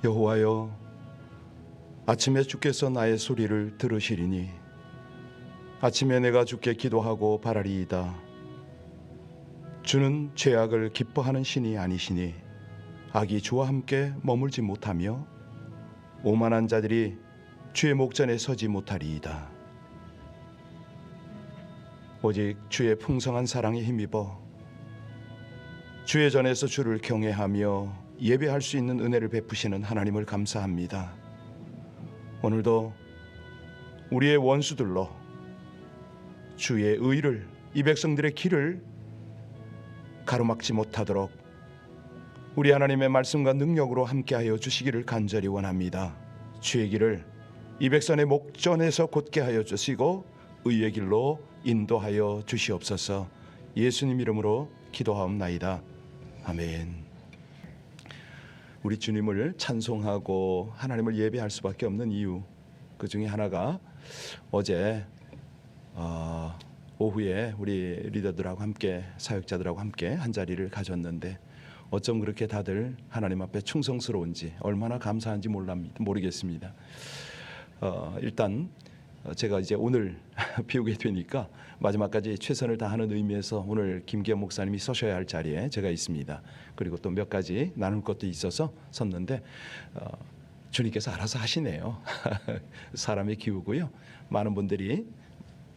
여호와여, 아침에 주께서 나의 소리를 들으시리니 아침에 내가 주께 기도하고 바라리이다. 주는 죄악을 기뻐하는 신이 아니시니 악이 주와 함께 머물지 못하며 오만한 자들이 주의 목전에 서지 못하리이다. 오직 주의 풍성한 사랑에 힘입어 주의 전에서 주를 경외하며 예배할 수 있는 은혜를 베푸시는 하나님을 감사합니다. 오늘도 우리의 원수들로 주의 의를, 이 백성들의 길을 가로막지 못하도록 우리 하나님의 말씀과 능력으로 함께하여 주시기를 간절히 원합니다. 주의 길을 이 백성의 목전에서 곧게 하여 주시고 의의 길로 인도하여 주시옵소서. 예수님 이름으로 기도하옵나이다. 아멘. 우리 주님을 찬송하고 하나님을 예배할 수밖에 없는 이유, 그 중에 하나가 어제 오후에 우리 리더들하고 함께, 사역자들하고 함께 한 자리를 가졌는데 어쩜 그렇게 다들 하나님 앞에 충성스러운지, 얼마나 감사한지 모르겠습니다. 일단 제가 이제 오늘 비우게 되니까 마지막까지 최선을 다하는 의미에서 오늘 김기현 목사님이 서셔야 할 자리에 제가 있습니다. 그리고 또 몇 가지 나눌 것도 있어서 섰는데 주님께서 알아서 하시네요. 사람의 기우고요. 많은 분들이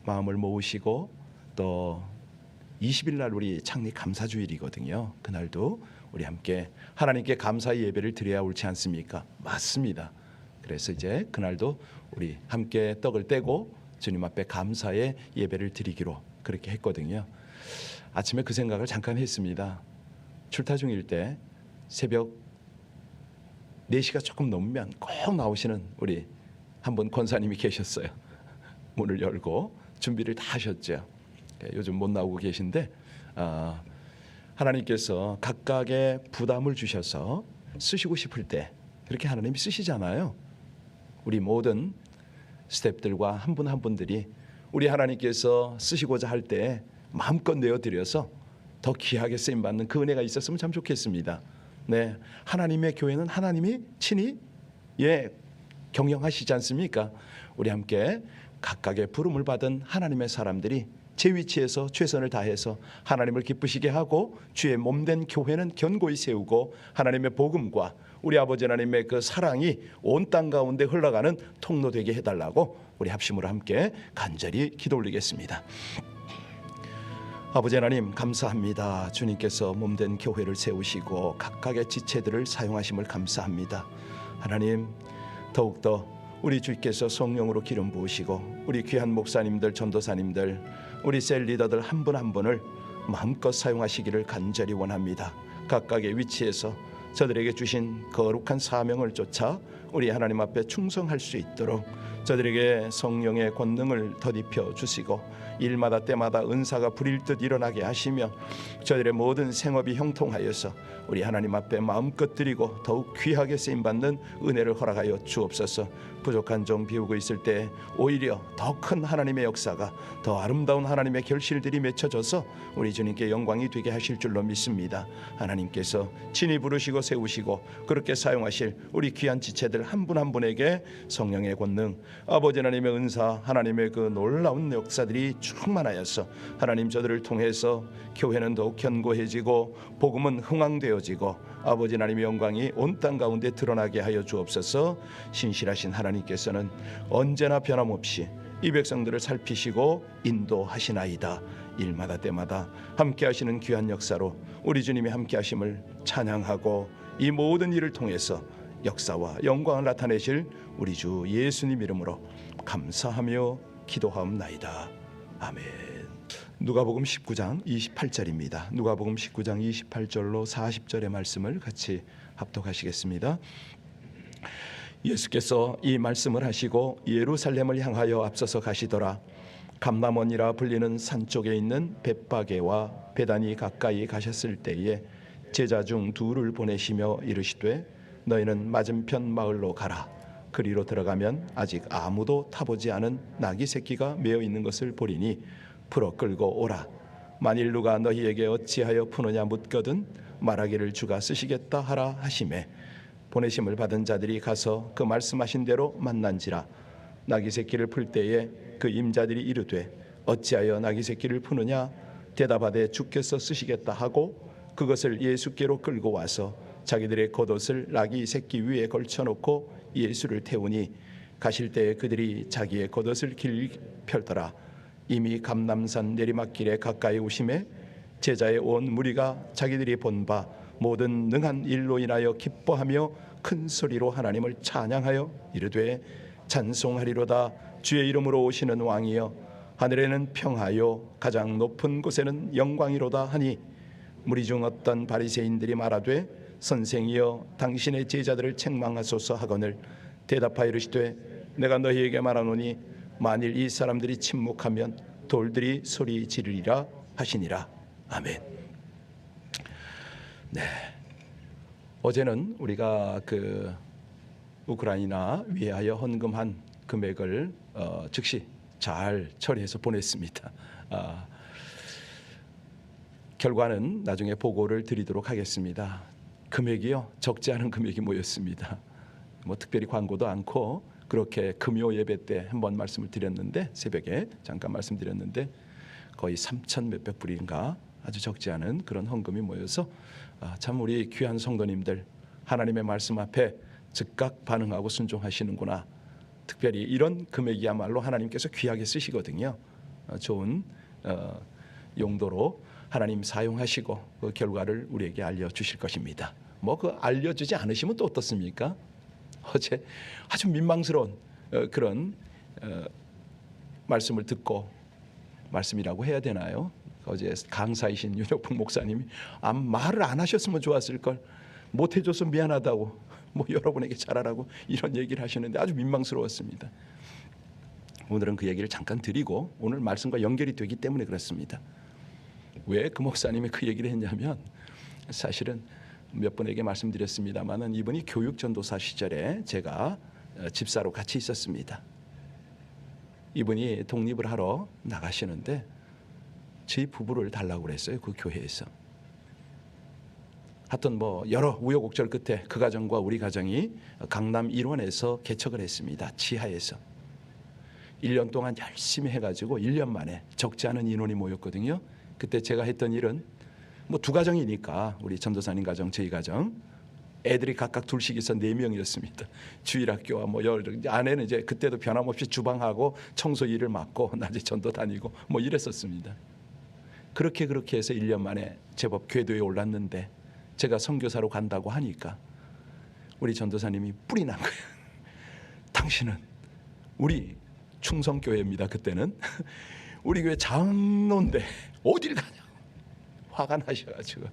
마음을 모으시고 또 20일 날 우리 창립 감사주일이거든요. 그날도 우리 함께 하나님께 감사의 예배를 드려야 옳지 않습니까? 맞습니다. 그래서 이제 그날도 우리 함께 떡을 떼고 주님 앞에 감사의 예배를 드리기로 그렇게 했거든요. 아침에 그 생각을 잠깐 했습니다. 출타 중일 때 새벽 4시가 조금 넘으면 꼭 나오시는 우리 한 분 권사님이 계셨어요. 문을 열고 준비를 다 하셨죠. 요즘 못 나오고 계신데 하나님께서 각각의 부담을 주셔서 쓰시고 싶을 때 그렇게 하나님이 쓰시잖아요. 우리 모든 스태프들과 한 분 한 분들이 우리 하나님께서 쓰시고자 할 때 마음껏 내어드려서 더 귀하게 쓰임받는 그 은혜가 있었으면 참 좋겠습니다. 네, 하나님의 교회는 하나님이 친히 경영하시지 않습니까? 우리 함께 각각의 부름을 받은 하나님의 사람들이 제 위치에서 최선을 다해서 하나님을 기쁘시게 하고 주의 몸된 교회는 견고히 세우고 하나님의 복음과 우리 아버지 하나님의 그 사랑이 온 땅 가운데 흘러가는 통로 되게 해달라고 우리 합심으로 함께 간절히 기도 올리겠습니다. 아버지 하나님 감사합니다. 주님께서 몸된 교회를 세우시고 각각의 지체들을 사용하심을 감사합니다. 하나님 더욱더 우리 주께서 성령으로 기름 부으시고 우리 귀한 목사님들, 전도사님들, 우리 셀 리더들 한 분 한 분을 마음껏 사용하시기를 간절히 원합니다. 각각의 위치에서 저들에게 주신 거룩한 사명을 쫓아 우리 하나님 앞에 충성할 수 있도록 저들에게 성령의 권능을 덧입혀 주시고 일마다 때마다 은사가 불일 듯 일어나게 하시며 저들의 모든 생업이 형통하여서 우리 하나님 앞에 마음껏 드리고 더욱 귀하게 쓰임받는 은혜를 허락하여 주옵소서. 부족한 종 비우고 있을 때 오히려 더 큰 하나님의 역사가, 더 아름다운 하나님의 결실들이 맺혀져서 우리 주님께 영광이 되게 하실 줄로 믿습니다. 하나님께서 친히 부르시고 세우시고 그렇게 사용하실 우리 귀한 지체들 한 분 한 분에게 성령의 권능, 아버지 하나님의 은사, 하나님의 그 놀라운 역사들이 충만하여서 하나님 저들을 통해서 교회는 더욱 견고해지고 복음은 흥왕되어지고 아버지 하나님의 영광이 온 땅 가운데 드러나게 하여 주옵소서. 신실하신 하나님께서는 언제나 변함없이 이 백성들을 살피시고 인도하시나이다. 일마다 때마다 함께 하시는 귀한 역사로 우리 주님이 함께 하심을 찬양하고 이 모든 일을 통해서 역사와 영광을 나타내실 우리 주 예수님 이름으로 감사하며 기도하옵나이다. 아멘. 누가복음 19장 28절입니다. 누가복음 19장 28절로 40절의 말씀을 같이 합독하시겠습니다. 예수께서 이 말씀을 하시고 예루살렘을 향하여 앞서서 가시더라. 감람원이라 불리는 산 쪽에 있는 벳바게와 베다니 가까이 가셨을 때에 제자 중 둘을 보내시며 이르시되 너희는 맞은편 마을로 가라. 그리로 들어가면 아직 아무도 타보지 않은 나귀 새끼가 메어 있는 것을 보리니 풀어 끌고 오라. 만일 누가 너희에게 어찌하여 푸느냐 묻거든 말하기를 주가 쓰시겠다 하라 하시매 보내심을 받은 자들이 가서 그 말씀하신 대로 만난지라. 나귀 새끼를 풀 때에 그 임자들이 이르되 어찌하여 나귀 새끼를 푸느냐? 대답하되 주께서 쓰시겠다 하고 그것을 예수께로 끌고 와서 자기들의 겉옷을 나귀 새끼 위에 걸쳐놓고 예수를 태우니 가실 때에 그들이 자기의 겉옷을 길게 펼더라. 이미 감람산 내리막길에 가까이 오심에 제자의 온 무리가 자기들이 본 바 모든 능한 일로 인하여 기뻐하며 큰 소리로 하나님을 찬양하여 이르되 찬송하리로다. 주의 이름으로 오시는 왕이여 하늘에는 평하여 가장 높은 곳에는 영광이로다 하니 무리 중 어떤 바리새인들이 말하되 선생이여 당신의 제자들을 책망하소서 하거늘 대답하여 이르시되 내가 너희에게 말하노니 만일 이 사람들이 침묵하면 돌들이 소리 지르리라 하시니라. 아멘. 네, 어제는 우리가 그 우크라이나 위하여 헌금한 금액을 즉시 잘 처리해서 보냈습니다. 결과는 나중에 보고를 드리도록 하겠습니다. 금액이요, 적지 않은 금액이 모였습니다. 뭐 특별히 광고도 않고 그렇게 금요 예배 때 한번 말씀을 드렸는데, 새벽에 잠깐 말씀드렸는데 거의 3천 몇백 불인가 아주 적지 않은 그런 헌금이 모여서 참 우리 귀한 성도님들 하나님의 말씀 앞에 즉각 반응하고 순종하시는구나. 특별히 이런 금액이야말로 하나님께서 귀하게 쓰시거든요. 좋은 용도로 하나님 사용하시고 그 결과를 우리에게 알려주실 것입니다. 뭐 그 알려주지 않으시면 또 어떻습니까? 어제 아주 민망스러운 그런 말씀을 듣고, 말씀이라고 해야 되나요? 어제 강사이신 윤혁풍 목사님이 말을 안 하셨으면 좋았을 걸, 못 해줘서 미안하다고, 뭐 여러분에게 잘하라고 이런 얘기를 하시는데 아주 민망스러웠습니다. 오늘은 그 얘기를 잠깐 드리고 오늘 말씀과 연결이 되기 때문에 그렇습니다. 왜 그 목사님이 그 얘기를 했냐면, 사실은 몇 분에게 말씀드렸습니다마는 이분이 교육전도사 시절에 제가 집사로 같이 있었습니다. 이분이 독립을 하러 나가시는데 저희 부부를 달라고 그랬어요. 그 교회에서. 하여튼 뭐 여러 우여곡절 끝에 그 가정과 우리 가정이 강남 1원에서 개척을 했습니다. 지하에서 1년 동안 열심히 해가지고 1년 만에 적지 않은 인원이 모였거든요. 그때 제가 했던 일은 뭐 두 가정이니까 우리 전도사님 가정, 저희 가정, 애들이 각각 둘씩 있어 4명이었습니다. 주일학교와 뭐 아내는 이제 그때도 변함없이 주방하고 청소 일을 맡고 낮에 전도 다니고 뭐 이랬었습니다. 그렇게 해서 1년 만에 제법 궤도에 올랐는데 제가 선교사로 간다고 하니까 우리 전도사님이 뿔이 난 거예요. 당신은 우리 충성교회입니다. 그때는 우리 교회 장로인데 어딜 가냐, 화가 나셔가지고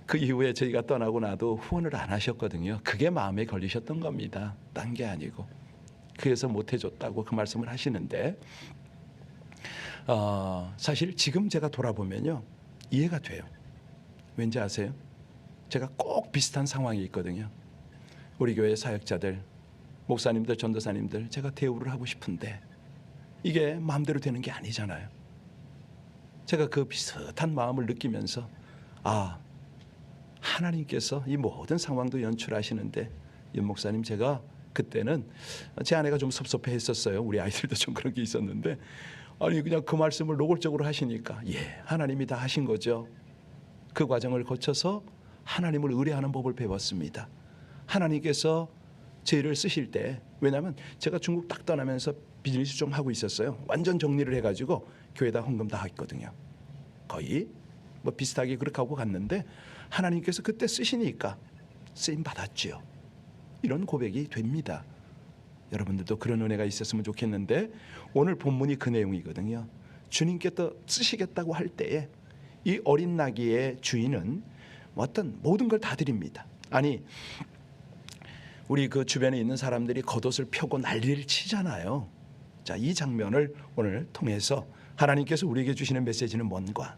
그 이후에 저희가 떠나고 나도 후원을 안 하셨거든요. 그게 마음에 걸리셨던 겁니다. 딴 게 아니고. 그래서 못 해줬다고 그 말씀을 하시는데 사실 지금 제가 돌아보면요 이해가 돼요. 왠지 아세요? 제가 꼭 비슷한 상황이 있거든요. 우리 교회 사역자들, 목사님들, 전도사님들 제가 대우를 하고 싶은데 이게 마음대로 되는 게 아니잖아요. 제가 그 비슷한 마음을 느끼면서 하나님께서 이 모든 상황도 연출하시는데, 윤 목사님 제가 그때는 제 아내가 좀 섭섭해했었어요. 우리 아이들도 좀 그런 게 있었는데 아니 그냥 그 말씀을 노골적으로 하시니까 하나님이 다 하신 거죠. 그 과정을 거쳐서 하나님을 의뢰하는 법을 배웠습니다. 하나님께서 저희를 쓰실 때, 왜냐하면 제가 중국 딱 떠나면서 비즈니스 좀 하고 있었어요. 완전 정리를 해가지고 교회다 헌금 다 했거든요. 거의 뭐 비슷하게 그렇게 하고 갔는데 하나님께서 그때 쓰시니까 쓰임 받았죠. 이런 고백이 됩니다. 여러분들도 그런 은혜가 있었으면 좋겠는데 오늘 본문이 그 내용이거든요. 주님께서 쓰시겠다고 할 때에 이 어린 나귀의 주인은 어떤 모든 걸 다 드립니다. 아니 우리 그 주변에 있는 사람들이 겉옷을 펴고 난리를 치잖아요. 자, 이 장면을 오늘 통해서 하나님께서 우리에게 주시는 메시지는 뭔가?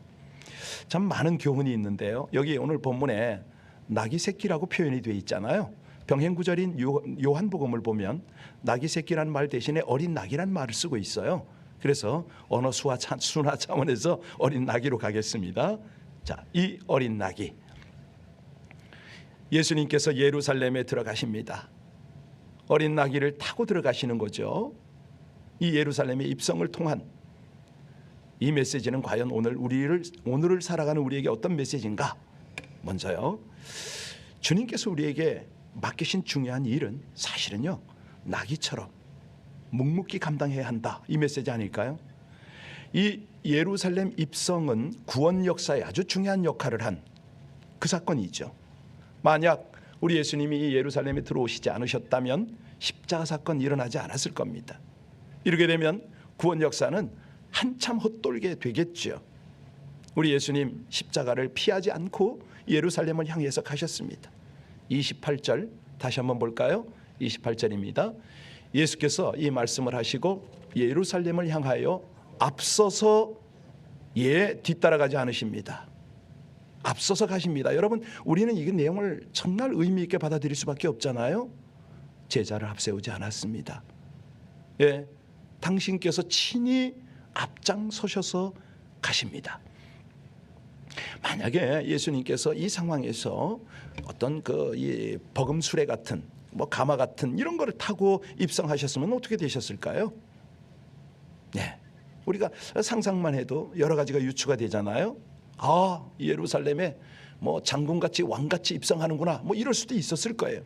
참 많은 교훈이 있는데요. 여기 오늘 본문에 나귀 새끼라고 표현이 되어 있잖아요. 병행구절인 요한복음을 보면 나귀 새끼란 말 대신에 어린 나귀란 말을 쓰고 있어요. 그래서 언어 순화 차원에서 어린 나귀로 가겠습니다. 자, 이 어린 나귀, 예수님께서 예루살렘에 들어가십니다. 어린 나귀를 타고 들어가시는 거죠. 이 예루살렘의 입성을 통한 이 메시지는 과연 오늘을 살아가는 우리에게 어떤 메시지인가? 먼저요, 주님께서 우리에게 맡기신 중요한 일은 사실은요, 나귀처럼 묵묵히 감당해야 한다, 이 메시지 아닐까요? 이 예루살렘 입성은 구원 역사에 아주 중요한 역할을 한 그 사건이죠. 만약 우리 예수님이 이 예루살렘에 들어오시지 않으셨다면 십자가 사건이 일어나지 않았을 겁니다. 이렇게 되면 구원 역사는 한참 헛돌게 되겠죠. 우리 예수님 십자가를 피하지 않고 예루살렘을 향해서 가셨습니다. 28절 다시 한번 볼까요? 28절입니다. 예수께서 이 말씀을 하시고 예루살렘을 향하여 앞서서 뒤따라가지 않으십니다. 앞서서 가십니다. 여러분, 우리는 이 내용을 정말 의미 있게 받아들일 수밖에 없잖아요. 제자를 앞세우지 않았습니다. 당신께서 친히 앞장서셔서 가십니다. 만약에 예수님께서 이 상황에서 어떤 이 버금수레 같은 가마 같은 이런 거를 타고 입성하셨으면 어떻게 되셨을까요? 우리가 상상만 해도 여러 가지가 유추가 되잖아요. 예루살렘에 장군같이 왕같이 입성하는구나, 이럴 수도 있었을 거예요.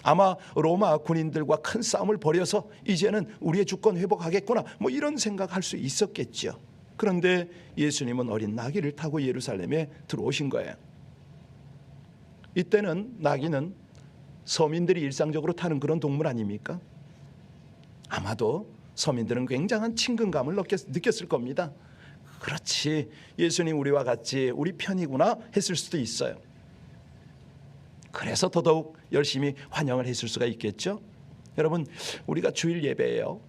아마 로마 군인들과 큰 싸움을 벌여서 이제는 우리의 주권 회복하겠구나, 이런 생각할 수 있었겠죠. 그런데 예수님은 어린 나귀를 타고 예루살렘에 들어오신 거예요. 이때는 나귀는 서민들이 일상적으로 타는 그런 동물 아닙니까? 아마도 서민들은 굉장한 친근감을 느꼈을 겁니다. 그렇지, 예수님 우리와 같이 우리 편이구나 했을 수도 있어요. 그래서 더더욱 열심히 환영을 했을 수가 있겠죠. 여러분, 우리가 주일 예배예요.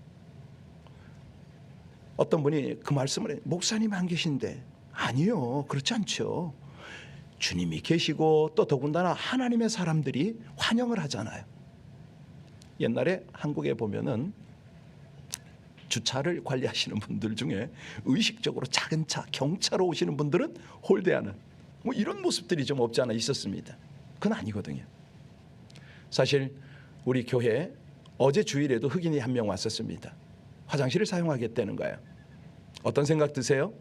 어떤 분이 그 말씀을 목사님 안 계신데, 아니요, 그렇지 않죠. 주님이 계시고 또 더군다나 하나님의 사람들이 환영을 하잖아요. 옛날에 한국에 보면은 주차를 관리하시는 분들 중에 의식적으로 작은 차, 경차로 오시는 분들은 홀대하는 이런 모습들이 좀 없지 않아 있었습니다. 그건 아니거든요. 사실 우리 교회에 어제 주일에도 흑인이 한 명 왔었습니다. 화장실을 사용하겠다는 거예요. 어떤 생각 드세요?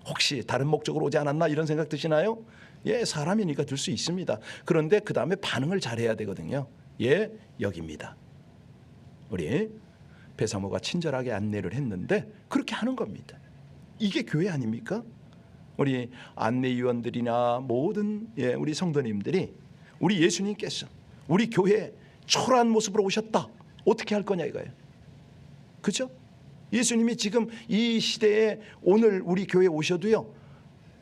혹시 다른 목적으로 오지 않았나 이런 생각 드시나요? 사람이니까 들 수 있습니다. 그런데 그 다음에 반응을 잘해야 되거든요. 여기입니다. 우리 배사모가 친절하게 안내를 했는데 그렇게 하는 겁니다. 이게 교회 아닙니까? 우리 안내위원들이나 모든 우리 성도님들이 우리 예수님께서 우리 교회에 초라한 모습으로 오셨다, 어떻게 할 거냐 이거예요. 그렇죠? 예수님이 지금 이 시대에 오늘 우리 교회에 오셔도요,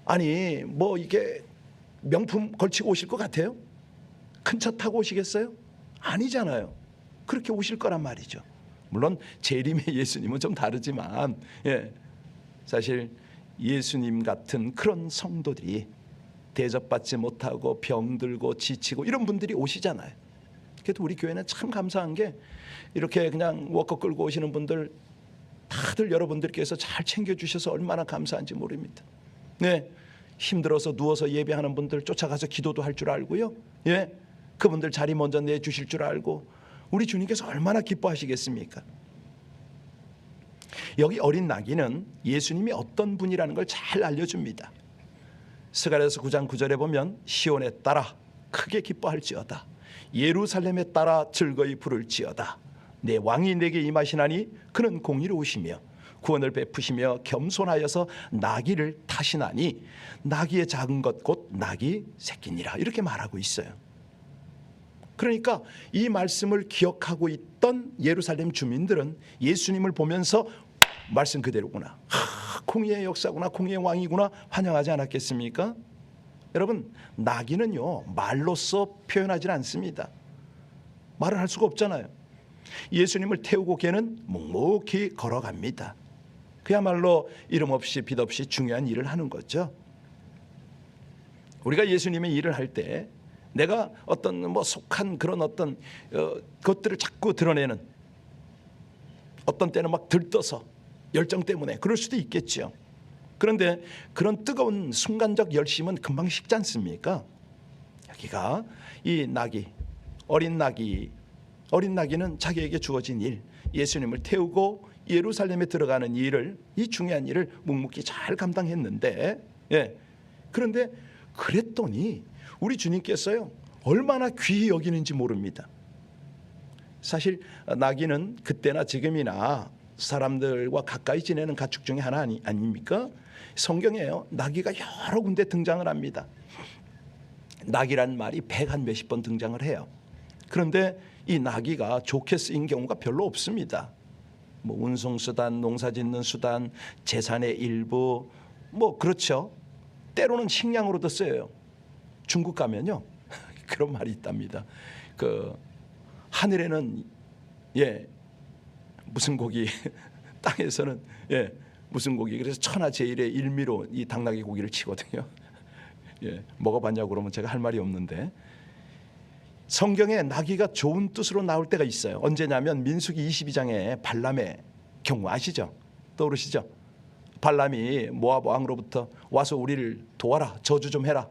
아니 이게 명품 걸치고 오실 것 같아요? 큰 차 타고 오시겠어요? 아니잖아요. 그렇게 오실 거란 말이죠. 물론 재림의 예수님은 좀 다르지만 사실 예수님 같은 그런 성도들이 대접받지 못하고 병들고 지치고 이런 분들이 오시잖아요. 그래도 우리 교회는 참 감사한 게 이렇게 그냥 워커 끌고 오시는 분들 다들 여러분들께서 잘 챙겨주셔서 얼마나 감사한지 모릅니다. 힘들어서 누워서 예배하는 분들 쫓아가서 기도도 할 줄 알고요. 그분들 자리 먼저 내주실 줄 알고 우리 주님께서 얼마나 기뻐하시겠습니까? 여기 어린 나귀는 예수님이 어떤 분이라는 걸 잘 알려줍니다. 스가랴서 9장 9절에 보면 시온에 따라 크게 기뻐할지어다, 예루살렘에 따라 즐거이 부를지어다. 내 왕이 내게 임하시나니 그는 공의로우시며 구원을 베푸시며 겸손하여서 나귀를 타시나니 나귀의 작은 것 곧 나귀 새끼니라, 이렇게 말하고 있어요. 그러니까 이 말씀을 기억하고 있던 예루살렘 주민들은 예수님을 보면서 말씀 그대로구나, 공의의 역사구나, 공의의 왕이구나 환영하지 않았겠습니까? 여러분, 나귀는요 말로써 표현하지는 않습니다. 말을 할 수가 없잖아요. 예수님을 태우고 걔는 묵묵히 걸어갑니다. 그야말로 이름 없이 빛 없이 중요한 일을 하는 거죠. 우리가 예수님의 일을 할 때 내가 어떤 속한 그런 어떤 것들을 자꾸 드러내는, 어떤 때는 막 들떠서 열정 때문에 그럴 수도 있겠죠. 그런데 그런 뜨거운 순간적 열심은 금방 식지 않습니까? 나귀가 이 나귀 어린 나귀는 자기에게 주어진 일, 예수님을 태우고 예루살렘에 들어가는 일을, 이 중요한 일을 묵묵히 잘 감당했는데, 그런데 그랬더니 우리 주님께서요 얼마나 귀히 여기는지 모릅니다. 사실 나귀는 그때나 지금이나 사람들과 가까이 지내는 가축 중에 하나 아닙니까? 성경에요 나귀가 여러 군데 등장을 합니다. 나귀란 말이 100한 몇십 번 등장을 해요. 그런데 이 나귀가 좋게 쓰인 경우가 별로 없습니다. 뭐 운송수단, 농사짓는 수단, 재산의 일부, 뭐 그렇죠. 때로는 식량으로도 쓰여요. 중국 가면요 그런 말이 있답니다. 그 하늘에는 무슨 고기, 땅에서는 무슨 고기. 그래서 천하제일의 일미로 이 당나귀 고기를 치거든요. 먹어봤냐고 그러면 제가 할 말이 없는데, 성경에 나귀가 좋은 뜻으로 나올 때가 있어요. 언제냐면 민수기 22장에 발람의 경우 아시죠? 떠오르시죠? 발람이 모압 왕으로부터 와서 우리를 도와라, 저주 좀 해라,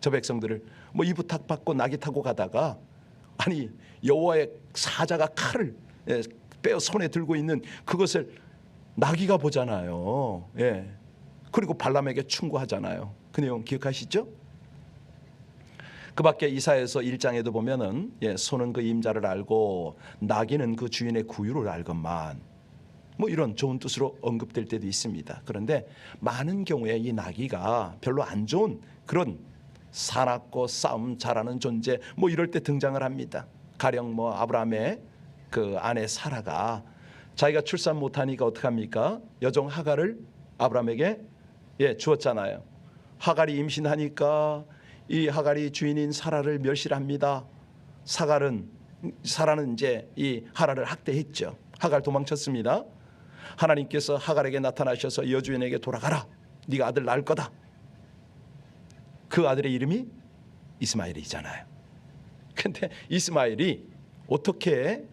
저 백성들을, 뭐 이 부탁 받고 나귀 타고 가다가, 아니 여호와의 사자가 칼을 빼어 손에 들고 있는 그것을 나귀가 보잖아요. 그리고 발람에게 충고하잖아요. 그 내용 기억하시죠? 그 밖에 이사야서 1장에도 보면은 소는 그 임자를 알고 나귀는 그 주인의 구유를 알건만, 뭐 이런 좋은 뜻으로 언급될 때도 있습니다. 그런데 많은 경우에 이 나귀가 별로 안 좋은 그런 사납고 싸움 잘하는 존재, 뭐 이럴 때 등장을 합니다. 가령 뭐 아브라함의 그 아내 사라가 자기가 출산 못하니까 어떡합니까? 여종 하갈을 아브라함에게 주었잖아요. 하갈이 임신하니까 이 하갈이 주인인 사라를 멸시합니다. 사라는 이제 이 하갈을 학대했죠. 하갈 도망쳤습니다. 하나님께서 하갈에게 나타나셔서 여주인에게 돌아가라, 네가 아들 낳을 거다. 그 아들의 이름이 이스마엘이잖아요. 근데 이스마엘이 어떻게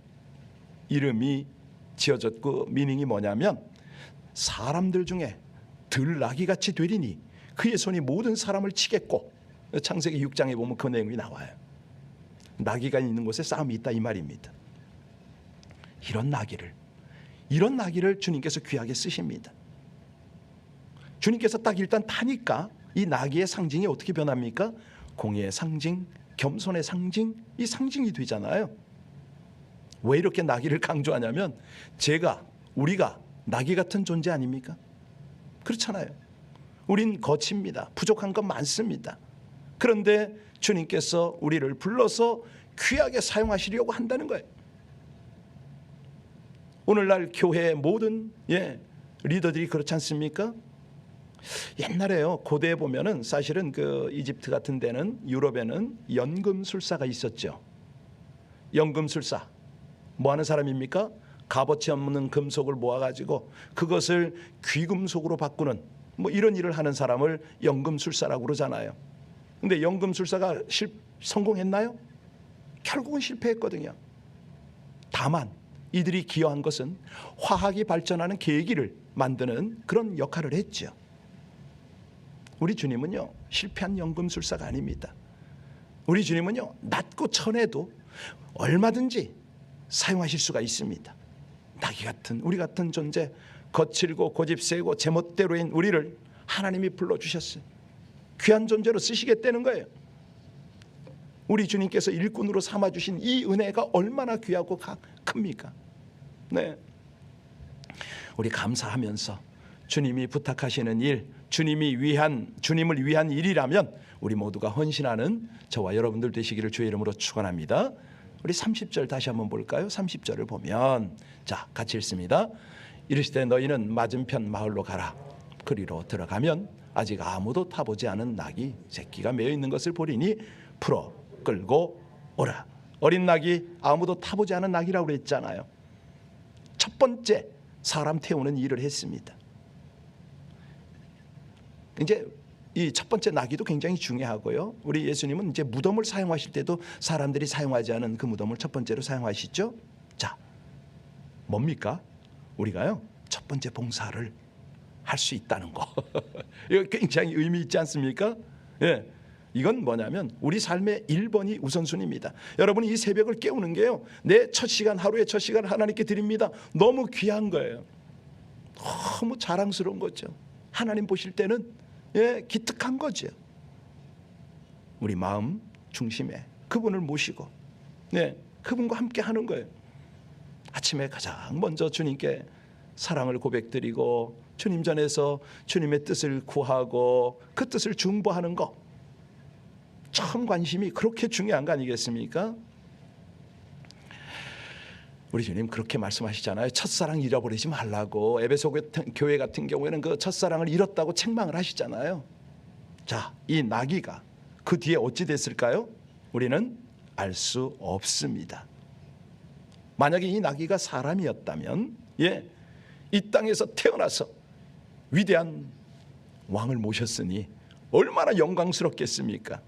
이름이 지어졌고 미닝이 뭐냐면, 사람들 중에 들나귀같이 되리니 그의 손이 모든 사람을 치겠고, 창세기 6장에 보면 그 내용이 나와요. 나귀가 있는 곳에 싸움이 있다 이 말입니다. 이런 나귀를 주님께서 귀하게 쓰십니다. 주님께서 딱 일단 타니까 이 나귀의 상징이 어떻게 변합니까? 공의의 상징, 겸손의 상징, 이 상징이 되잖아요. 왜 이렇게 나귀를 강조하냐면, 우리가 나귀 같은 존재 아닙니까? 그렇잖아요. 우린 거칩니다. 부족한 건 많습니다. 그런데 주님께서 우리를 불러서 귀하게 사용하시려고 한다는 거예요. 오늘날 교회의 모든 리더들이 그렇지 않습니까? 옛날에요 고대에 보면은 사실은 그 이집트 같은 데는, 유럽에는 연금술사가 있었죠. 연금술사 뭐 하는 사람입니까? 값어치 없는 금속을 모아가지고 그것을 귀금속으로 바꾸는 뭐 이런 일을 하는 사람을 연금술사라고 그러잖아요. 근데 연금술사가 성공했나요? 결국은 실패했거든요. 다만 이들이 기여한 것은 화학이 발전하는 계기를 만드는 그런 역할을 했죠. 우리 주님은요 실패한 연금술사가 아닙니다. 우리 주님은요 낮고 천해도 얼마든지 사용하실 수가 있습니다. 나귀 같은 우리 같은 존재, 거칠고 고집세고 제멋대로인 우리를 하나님이 불러주셨어요. 귀한 존재로 쓰시겠다는 거예요. 우리 주님께서 일꾼으로 삼아주신 이 은혜가 얼마나 귀하고 큽니까? 우리 감사하면서 주님이 부탁하시는 일, 주님을 위한 일이라면 우리 모두가 헌신하는 저와 여러분들 되시기를 주의 이름으로 축원합니다. 우리 30절 다시 한번 볼까요? 30절을 보면, 자 같이 읽습니다. 이르시되 너희는 맞은편 마을로 가라. 그리로 들어가면 아직 아무도 타보지 않은 나귀 새끼가 매어 있는 것을 보리니 풀어 끌고 오라. 어린 나귀, 아무도 타보지 않은 나귀라고 그랬잖아요. 첫 번째 사람 태우는 일을 했습니다. 이제 이 첫 번째 나귀도 굉장히 중요하고요. 우리 예수님은 이제 무덤을 사용하실 때도 사람들이 사용하지 않은 그 무덤을 첫 번째로 사용하시죠. 자, 뭡니까? 우리가요 첫 번째 봉사를 할 수 있다는 거. 이거 굉장히 의미 있지 않습니까? 이건 뭐냐면 우리 삶의 1번이 우선순위입니다. 여러분이 이 새벽을 깨우는 게요, 내 첫 시간, 하루의 첫 시간을 하나님께 드립니다. 너무 귀한 거예요. 너무 자랑스러운 거죠. 하나님 보실 때는 기특한 거죠. 우리 마음 중심에 그분을 모시고 그분과 함께 하는 거예요. 아침에 가장 먼저 주님께 사랑을 고백드리고 주님 전에서 주님의 뜻을 구하고 그 뜻을 중보하는 거, 참 관심이 그렇게 중요한 거 아니겠습니까? 우리 주님 그렇게 말씀하시잖아요. 첫사랑 잃어버리지 말라고. 에베소 교회 같은 경우에는 그 첫사랑을 잃었다고 책망을 하시잖아요. 자, 이 나귀가 그 뒤에 어찌 됐을까요? 우리는 알 수 없습니다. 만약에 이 나귀가 사람이었다면 이 땅에서 태어나서 위대한 왕을 모셨으니 얼마나 영광스럽겠습니까?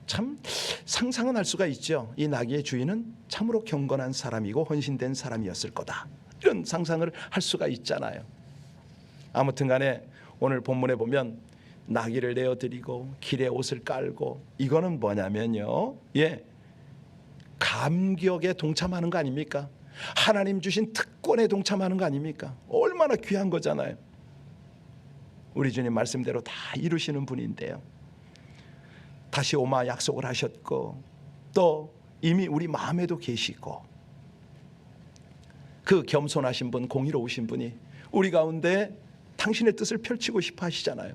참 상상은 할 수가 있죠. 이 나귀의 주인은 참으로 경건한 사람이고 헌신된 사람이었을 거다, 이런 상상을 할 수가 있잖아요. 아무튼 간에 오늘 본문에 보면 나귀를 내어드리고 길에 옷을 깔고, 이거는 뭐냐면요, 감격에 동참하는 거 아닙니까? 하나님 주신 특권에 동참하는 거 아닙니까? 얼마나 귀한 거잖아요. 우리 주님 말씀대로 다 이루시는 분인데요, 다시 오마 약속을 하셨고 또 이미 우리 마음에도 계시고, 그 겸손하신 분, 공의로우신 분이 우리 가운데 당신의 뜻을 펼치고 싶어 하시잖아요.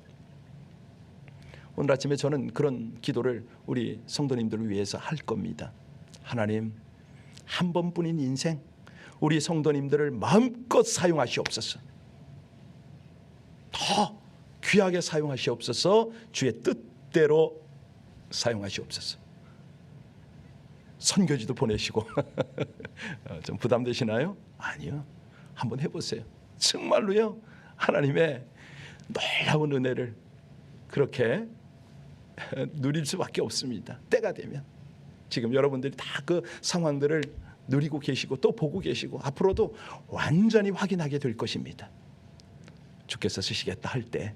오늘 아침에 저는 그런 기도를 우리 성도님들을 위해서 할 겁니다. 하나님, 한 번뿐인 인생 우리 성도님들을 마음껏 사용하시옵소서. 더 귀하게 사용하시옵소서. 주의 뜻대로 사용하시옵소서. 선교지도 보내시고 좀 부담되시나요? 아니요, 한번 해보세요. 정말로요, 하나님의 놀라운 은혜를 그렇게 누릴 수밖에 없습니다. 때가 되면. 지금 여러분들이 다 그 상황들을 누리고 계시고 또 보고 계시고 앞으로도 완전히 확인하게 될 것입니다. 주께서 쓰시겠다 할 때,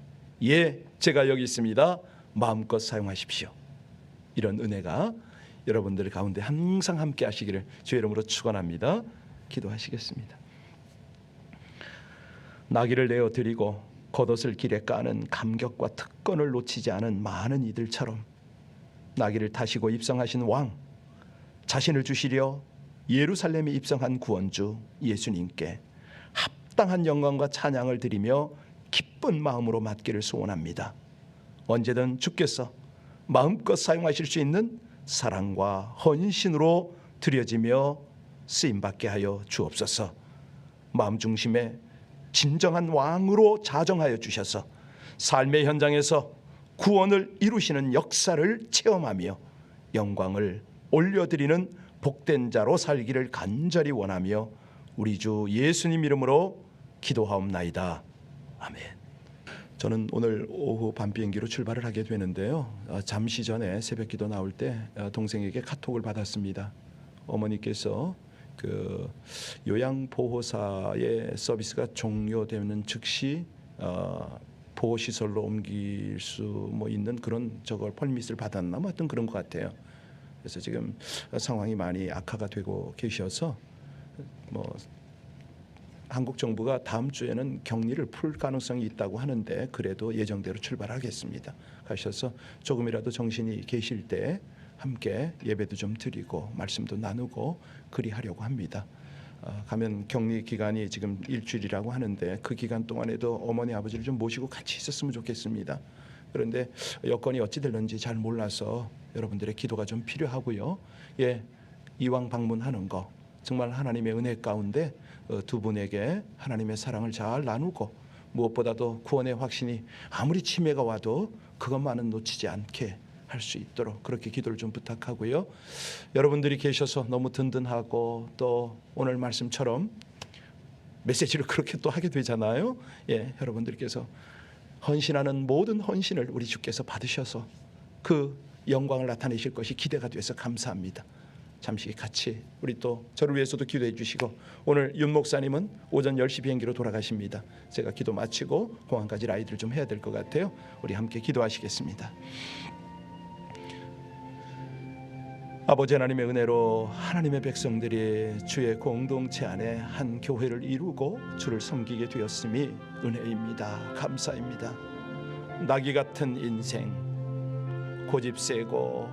제가 여기 있습니다, 마음껏 사용하십시오, 이런 은혜가 여러분들 가운데 항상 함께 하시기를 주의 이름으로 축원합니다. 기도하시겠습니다. 나귀를 내어드리고 겉옷을 길에 까는 감격과 특권을 놓치지 않은 많은 이들처럼 나귀를 타시고 입성하신 왕, 자신을 주시려 예루살렘에 입성한 구원주 예수님께 합당한 영광과 찬양을 드리며 기쁜 마음으로 맡기를 소원합니다. 언제든 주께서 마음껏 사용하실 수 있는 사랑과 헌신으로 드려지며 쓰임받게 하여 주옵소서. 마음 중심에 진정한 왕으로 자정하여 주셔서 삶의 현장에서 구원을 이루시는 역사를 체험하며 영광을 올려드리는 복된 자로 살기를 간절히 원하며 우리 주 예수님 이름으로 기도하옵나이다. 아멘. 저는 오늘 오후 밤 비행기로 출발을 하게 되는데요, 잠시 전에 새벽기도 나올 때 동생에게 카톡을 받았습니다. 어머니께서 그 요양보호사의 서비스가 종료되는 즉시 보호시설로 옮길 수 있는 그런 저걸 펄밋을 받았나 뭐 하여튼 그런 것 같아요. 그래서 지금 상황이 많이 악화가 되고 계셔서 한국 정부가 다음 주에는 격리를 풀 가능성이 있다고 하는데 그래도 예정대로 출발하겠습니다. 가셔서 조금이라도 정신이 계실 때 함께 예배도 좀 드리고 말씀도 나누고 그리하려고 합니다. 가면 격리 기간이 지금 일주일이라고 하는데 그 기간 동안에도 어머니 아버지를 좀 모시고 같이 있었으면 좋겠습니다. 그런데 여건이 어찌 될는지 잘 몰라서 여러분들의 기도가 좀 필요하고요. 이왕 방문하는 거 정말 하나님의 은혜 가운데 두 분에게 하나님의 사랑을 잘 나누고 무엇보다도 구원의 확신이 아무리 치매가 와도 그것만은 놓치지 않게 할 수 있도록 그렇게 기도를 좀 부탁하고요. 여러분들이 계셔서 너무 든든하고 또 오늘 말씀처럼 메시지를 그렇게 또 하게 되잖아요. 여러분들께서 헌신하는 모든 헌신을 우리 주께서 받으셔서 그 영광을 나타내실 것이 기대가 돼서 감사합니다. 잠시 같이 우리 또 저를 위해서도 기도해 주시고, 오늘 윤 목사님은 오전 10시 비행기로 돌아가십니다. 제가 기도 마치고 공항까지 라이드를 좀 해야 될 것 같아요. 우리 함께 기도하시겠습니다. 아버지 하나님의 은혜로 하나님의 백성들이 주의 공동체 안에 한 교회를 이루고 주를 섬기게 되었음이 은혜입니다. 감사입니다. 나귀 같은 인생, 고집세고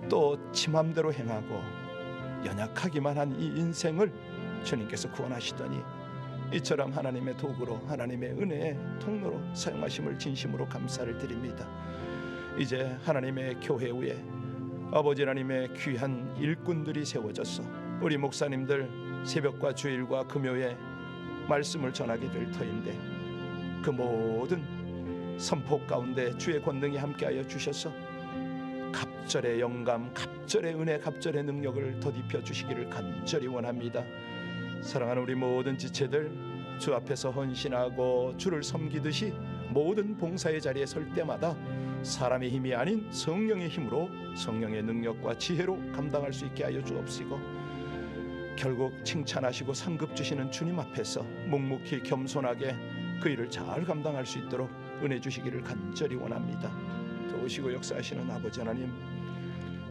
또 지 맘대로 행하고 연약하기만 한 이 인생을 주님께서 구원하시더니 이처럼 하나님의 도구로, 하나님의 은혜의 통로로 사용하심을 진심으로 감사를 드립니다. 이제 하나님의 교회 위에 아버지 하나님의 귀한 일꾼들이 세워져서 우리 목사님들 새벽과 주일과 금요에 말씀을 전하게 될 터인데, 그 모든 선포 가운데 주의 권능이 함께하여 주셔서 갑절의 영감, 갑절의 은혜, 갑절의 능력을 덧입혀 주시기를 간절히 원합니다. 사랑하는 우리 모든 지체들, 주 앞에서 헌신하고 주를 섬기듯이 모든 봉사의 자리에 설 때마다 사람의 힘이 아닌 성령의 힘으로, 성령의 능력과 지혜로 감당할 수 있게 하여 주옵시고, 결국 칭찬하시고 상급 주시는 주님 앞에서 묵묵히 겸손하게 그 일을 잘 감당할 수 있도록 은혜 주시기를 간절히 원합니다. 도우시고 역사하시는 아버지 하나님,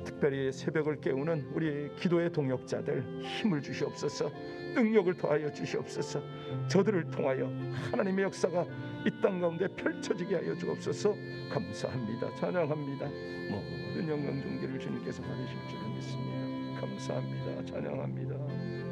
특별히 새벽을 깨우는 우리 기도의 동역자들 힘을 주시옵소서. 능력을 더하여 주시옵소서. 저들을 통하여 하나님의 역사가 이 땅 가운데 펼쳐지게 하여 주옵소서. 감사합니다. 찬양합니다. 모든 영광 존귀를 주님께서 받으실 줄을 믿습니다. 감사합니다. 찬양합니다.